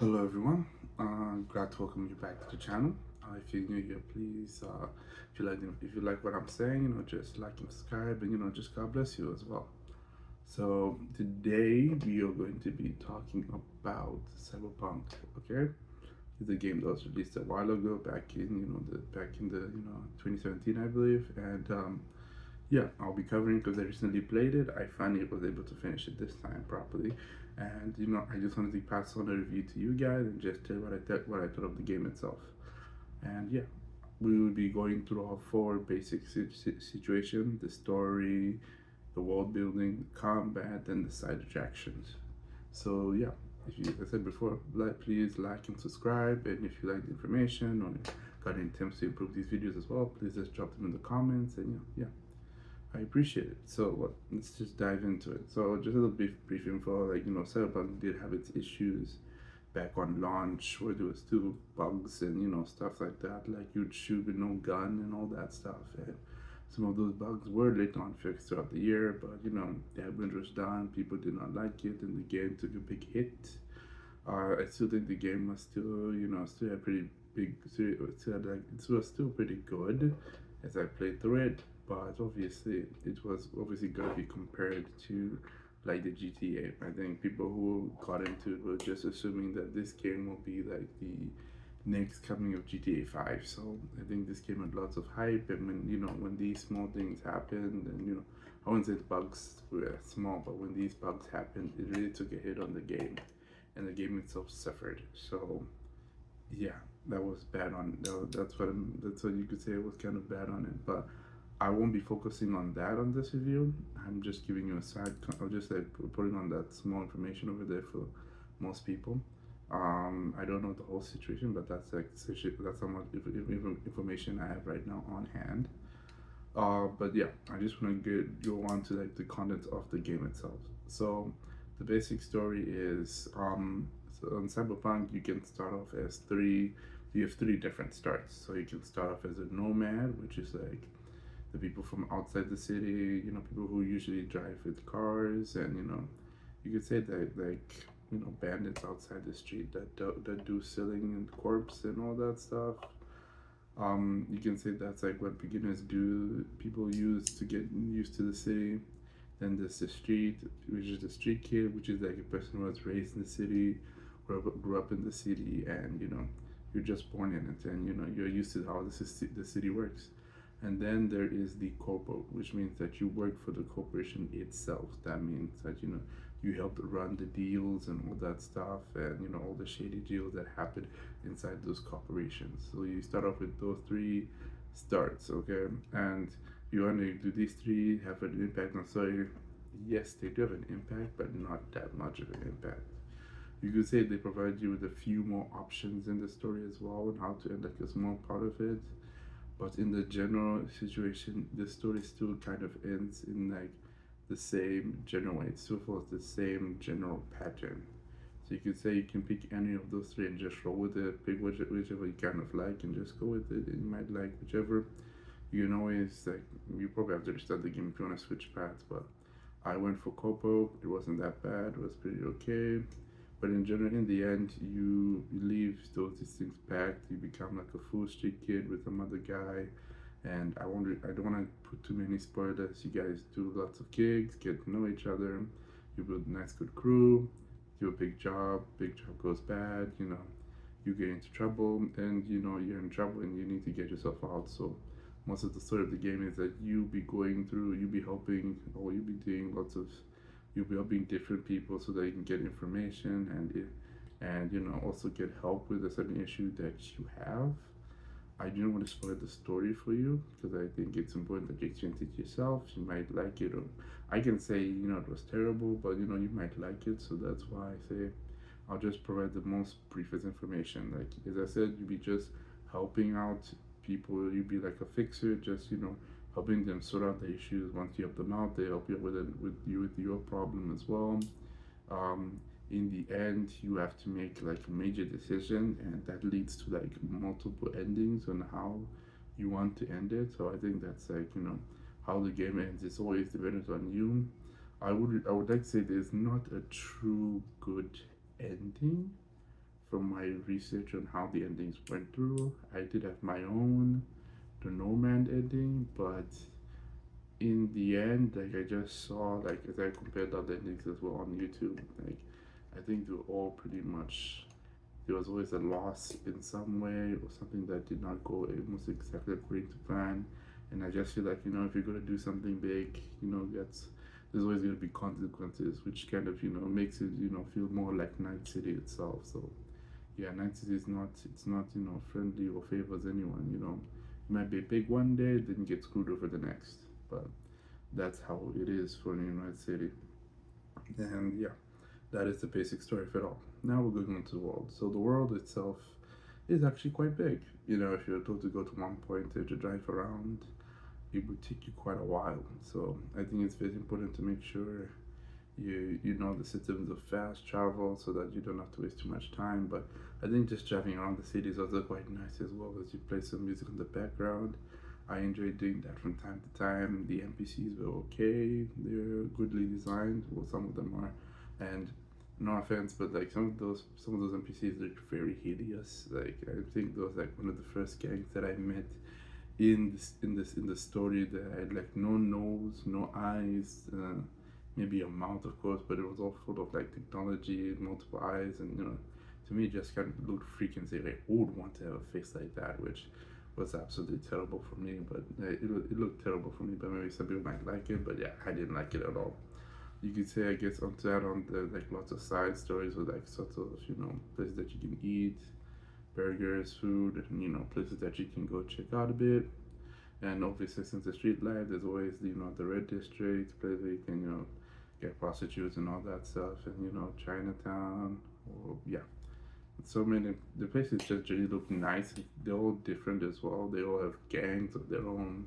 Hello everyone, glad to welcome you back to the channel. If you're new here, please, if you like what I'm saying, just like and subscribe, and just God bless you as well. So today we are going to be talking about Cyberpunk. Okay, it's a game that was released a while ago, back in the 2017, I believe, and yeah, I'll be covering because I recently played it. I finally was able to finish it this time properly, and I just wanted to pass on a review to you guys and just tell what I thought of the game itself. And yeah, we will be going through all four basic situations: the story, the world building, combat, and the side attractions. So yeah, if you, as I said before, please like and subscribe. And if you like the information or got any tips to improve these videos as well, please just drop them in the comments. And yeah, I appreciate it. So let's just dive into it. So just a little brief info, Cyberpunk did have its issues back on launch where there was still bugs and stuff like that, like you'd shoot with no gun and all that stuff. And some of those bugs were later on fixed throughout the year, but the advent was done. People did not like it, and the game took a big hit. I still think the game was still, still a pretty big, it was still pretty good as I played through it, but obviously it was obviously going to be compared to like the GTA. I think people who got into it were just assuming that this game will be like the next coming of GTA 5. So I think this came with lots of hype, and when these small things happened, and I wouldn't say the bugs were small, but when these bugs happened, it really took a hit on the game, and the game itself suffered. So yeah, that was bad on. That's what you could say. It was kind of bad on it, but I won't be focusing on that on this review. I'm just giving you a side. I'll just like putting on that small information over there for most people. I don't know the whole situation, but that's somewhat information I have right now on hand. But yeah, I just want to go on to like the content of the game itself. So the basic story is so on Cyberpunk you can start off as three. You have three different starts. So you can start off as a nomad, which is like the people from outside the city. People who usually drive with cars, and you could say that like bandits outside the street that do selling and corpse and all that stuff. You can say that's like what beginners do, people use to get used to the city. Then there's the street, which is the street kid, which is like a person who was raised in the city, grew up in the city, and you're just born in it, and you're used to how the city works. And then there is the corpo, which means that you work for the corporation itself. That means that you help run the deals and all that stuff, and all the shady deals that happen inside those corporations. So you start off with those three starts, okay? And you want to do these three have an impact on story? Yes, they do have an impact, but not that much of an impact. You could say they provide you with a few more options in the story as well, and how to end like a small part of it. But in the general situation, the story still kind of ends in like the same general way. It still follows the same general pattern. So you could say you can pick any of those three and just roll with it. Pick whichever you kind of like and just go with it. You might like whichever. You can always like you probably have to restart the game if you want to switch paths. But I went for Copo. It wasn't that bad. It was pretty okay. But in general, in the end, you leave these things packed. You become like a full street kid with some other guy, and I don't want to put too many spoilers. You guys do lots of gigs, get to know each other. You build a nice, good crew. Do a big job. Big job goes bad. You get into trouble, and you're in trouble, and you need to get yourself out. So most of the story of the game is that you'll be helping, or you'll be doing lots of you'll be helping different people so that you can get information, and also get help with a certain issue that you have. I don't want to spoil the story for you because I think it's important that you experience it yourself. You might like it, or I can say it was terrible, but you might like it. So that's why I say I'll just provide the most briefest information. Like as I said, you'll be just helping out people. You'll be like a fixer, just helping them sort out the issues. Once you help them out, they help you with it, with your problem as well. Um, in the end, you have to make like a major decision, and that leads to like multiple endings on how you want to end it. So I think that's like how the game ends. It's always dependent on you. I would like to say there's not a true good ending from my research on how the endings went through. I did have my own, the Nomad ending, but in the end, like I just saw, like as I compared other endings as well on YouTube, like I think they were all pretty much, there was always a loss in some way or something that did not go almost exactly according to plan. And I just feel like, if you're gonna do something big, that's there's always gonna be consequences, which kind of, makes it, feel more like Night City itself. So yeah, Night City is not, it's not, friendly or favors anyone. It might be big one day, then get screwed over the next. But that's how it is for Night City. And yeah, that is the basic story of it all. Now we're going on to the world. So the world itself is actually quite big. If you're told to go to one point to drive around, it would take you quite a while. So I think it's very important to make sure you know the systems of fast travel so that you don't have to waste too much time. But I think just driving around the city is also quite nice as well, as you play some music in the background. I enjoy doing that from time to time. The NPCs were okay; they're goodly designed. Well, some of them are, and no offense, but like some of those NPCs look very hideous. Like I think those like one of the first gangs that I met in the story that had like no nose, no eyes, maybe a mouth of course, but it was all full of like technology, multiple eyes, and to me it just kind of looked freaking silly. Like, who would want to have a face like that? Which was absolutely terrible for me, but it looked terrible for me. But maybe some people might like it, but yeah, I didn't like it at all. You could say I guess on that on the like lots of side stories with like sort of places that you can eat, burgers, food, and places that you can go check out a bit. And obviously, since the street life, there's always the red district, place where you can get prostitutes and all that stuff, and Chinatown, or yeah, so many. The places just really look nice. They're all different as well. They all have gangs of their own,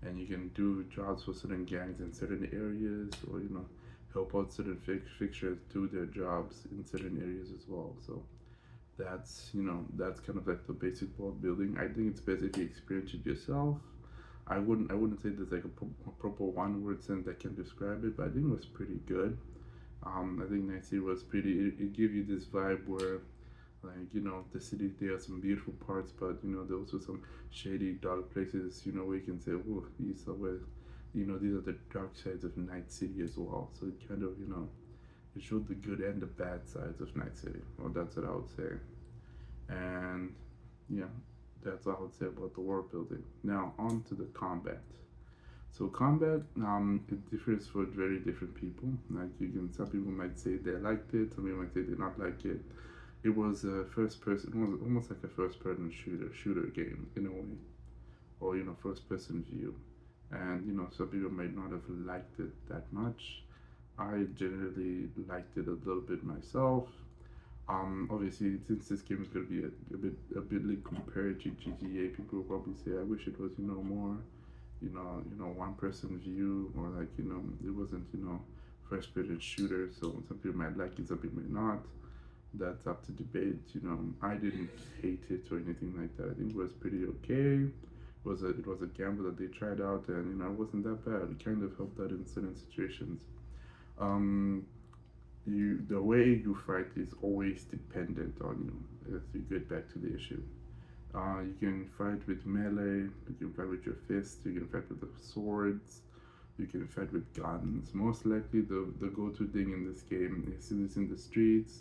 and you can do jobs for certain gangs in certain areas, or help out certain fixtures do their jobs in certain areas as well. So that's kind of like the basic world building. I think it's best if you experience it yourself. I wouldn't say there's like a proper one word sense that can describe it, but I think it was pretty good. I think Night City was pretty. It gave you this vibe where, like the city, there are some beautiful parts, but there are also some shady, dark places. Where you can say, oh, these are where, these are the dark sides of Night City as well. So it kind of it showed the good and the bad sides of Night City. Well, that's what I would say. And yeah, that's all I would say about the world building. Now on to the combat. So combat, it differs for very different people. Like some people might say they liked it, some people might say they not like it. It was a first person, it was almost like a first person shooter game in a way, or first person view. And some people might not have liked it that much. I generally liked it a little bit myself. Obviously, since this game is going to be a bit like compared to GTA, people will probably say, "I wish it was more, one person view, or like it wasn't first person shooter." So some people might like it, some people may not. That's up to debate. I didn't hate it or anything like that. I think it was pretty okay. It was a gamble that they tried out, and it wasn't that bad. It kind of helped out in certain situations. Um, the way you fight is always dependent on you. As you get back to the issue, you can fight with melee, you can fight with your fists, you can fight with the swords, you can fight with guns. Most likely, the go-to thing in this game is since it's in the streets,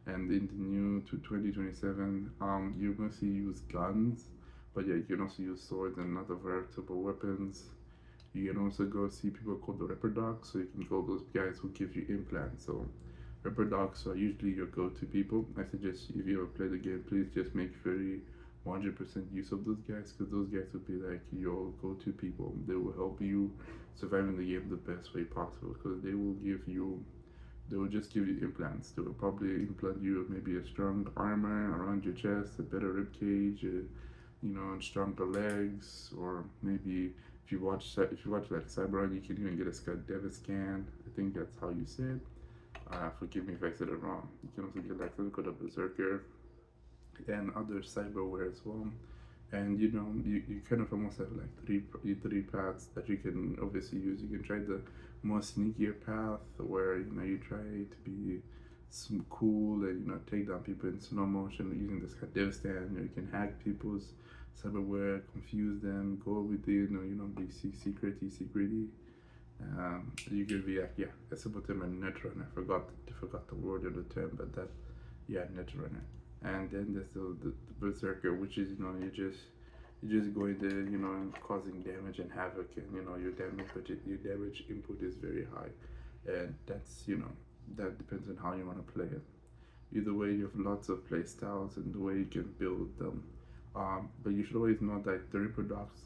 and in the new to 2027, you mostly use guns, but yeah, you can also use swords and other veritable weapons. You can also go see people called the Ripper Dogs, so you can call those guys who give you implants. So Ripper Dogs are usually your go-to people. I suggest if you ever play the game, please just make very 100% use of those guys, because those guys will be like your go-to people. They will help you survive in the game the best way possible, because they will just give you implants. They will probably implant you with maybe a strong armor around your chest, a better rib cage, and stronger legs, or maybe if you watch like Cyberpunk, you can even get a Dev scan. I think that's how you say it. Forgive me if I said it wrong. You can also get like something called a Berserker and other cyberware as well. And you kind of almost have like three paths that you can obviously use. You can try the more sneakier path where you try to be some cool and take down people in slow motion using this kind of dev stand. You can hack people's cyberware, confuse them, go with it, be secrety. You could be like, yeah, that's about them a netrunner. I forgot the word or the term, but that, yeah, netrunner. And then there's the berserker, which is you just going there, and causing damage and havoc, and your damage input is very high, and that depends on how you want to play it. Either way, you have lots of play styles and the way you can build them. But you should always know that the reproducts,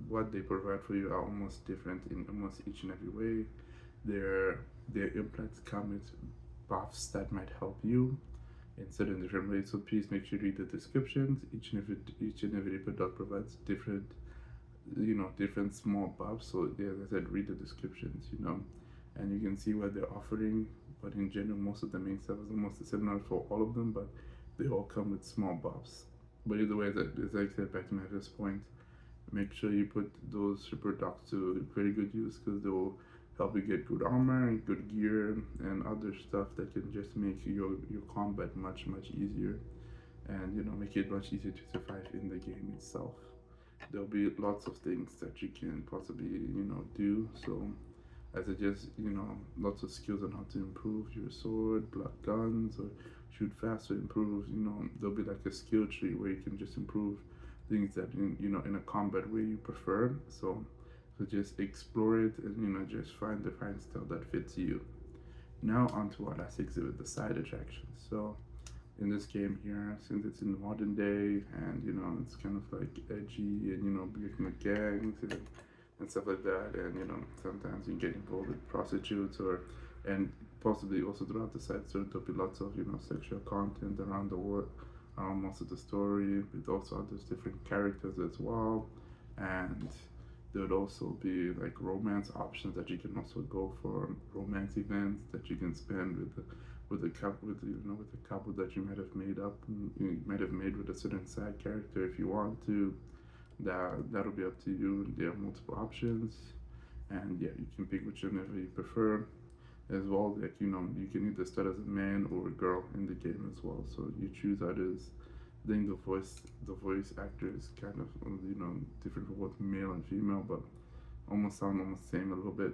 what they provide for you, are almost different in almost each and every way. Their their implants come with buffs that might help you in certain different ways. So please make sure you read the descriptions. Each and every reproduct provides different small buffs. So yeah, as I said, read the descriptions, and you can see what they're offering. But in general, most of the main stuff is almost similar for all of them, but they all come with small buffs. But either way, as I said, back to my first point, make sure you put those super dogs to very good use, because they will help you get good armor and good gear and other stuff that can just make your combat much easier, and make it much easier to survive in the game itself. There'll be lots of things that you can possibly do. So I suggest lots of skills on how to improve your sword, block guns, or shoot faster. Improve. There'll be like a skill tree where you can just improve things that in a combat way you prefer. So just explore it, and just find the fine style that fits you. Now on to our last exhibit, the side attractions. So in this game here, since it's in the modern day, and it's kind of like edgy, and breaking with gangs and stuff like that, and sometimes you get involved with prostitutes, and possibly also throughout the side story there'll be lots of sexual content around the world, most of the story, with also other different characters as well. And there would also be like romance options that you can also go for, romance events that you can spend with the couple that you might have made up, you might have made with a certain side character if you want to. That'll be up to you. There are multiple options, and yeah, you can pick whichever you prefer as well. Like you can either start as a man or a girl in the game as well. So you choose how it is. I think the voice actor is kind of different for both male and female, but almost same a little bit.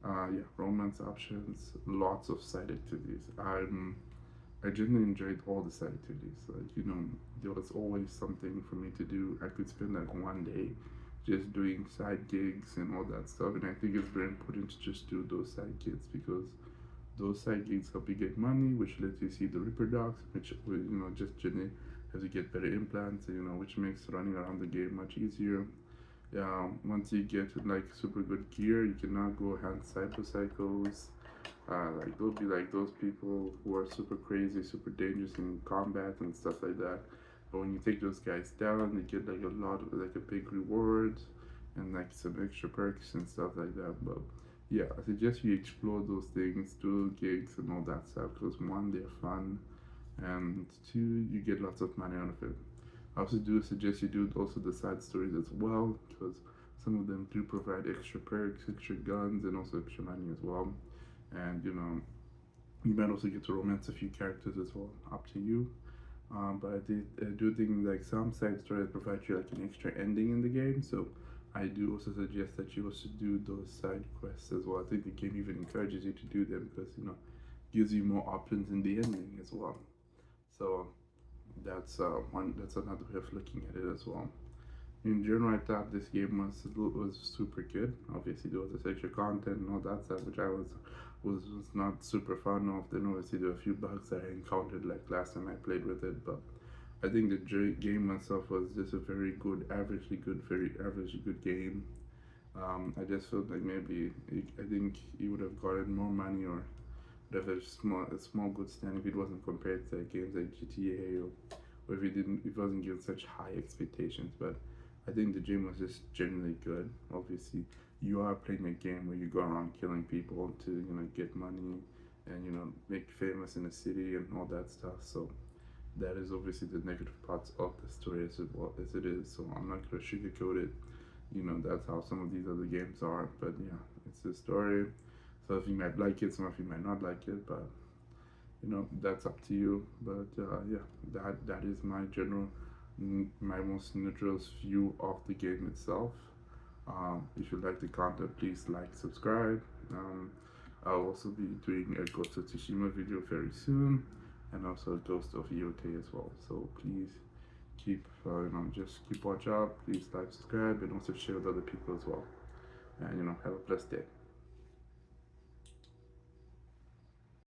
Yeah, romance options, lots of side activities. I genuinely enjoyed all the side activities. Like there was always something for me to do. I could spend like one day just doing side gigs and all that stuff, and I think it's very important to just do those side gigs, because those side gigs help you get money, which lets you see the reproducts, which will just generally as you get better implants, which makes running around the game much easier. Yeah, once you get like super good gear, you can now go hand cycles. Like they'll be like those people who are super crazy, super dangerous in combat and stuff like that. But when you take those guys down, you get like a big reward, and like some extra perks and stuff like that. But yeah, I suggest you explore those things, do gigs and all that stuff, because one, they're fun, and two, you get lots of money out of it. I also do suggest you do also the side stories as well, because some of them do provide extra perks, extra guns, and also extra money as well. And you might also get to romance a few characters as well, up to you. But I do think like some side stories provide you like an extra ending in the game, so I do also suggest that you also do those side quests as well. I think the game even encourages you to do them, because gives you more options in the ending as well. So that's another way of looking at it as well. In general, I thought this game was super good. Obviously, there was the sexual content and all that stuff, which I was not super fond of. Then obviously there were a few bugs that I encountered like last time I played with it, but I think the game itself was just a very good, very averagely good game. I just felt like maybe I think he would have gotten more money, or would have a small good stand if it wasn't compared to games like GTA, or if it wasn't given such high expectations. But I think the game was just generally good. Obviously, you are playing a game where you go around killing people to get money, and make famous in the city and all that stuff. So that is obviously the negative parts of the story as it is. So I'm not gonna sugarcoat it. That's how some of these other games are. But yeah, it's the story. Some of you might like it, some of you might not like it. But that's up to you. But yeah, that is my general, my most neutral view of the game itself. If you like the content, please like, subscribe. I'll also be doing a Ghost of Tsushima video very soon, and also a Ghost of EOT as well. So please keep, just keep watch out. Please like, subscribe, and also share with other people as well. And have a blessed day.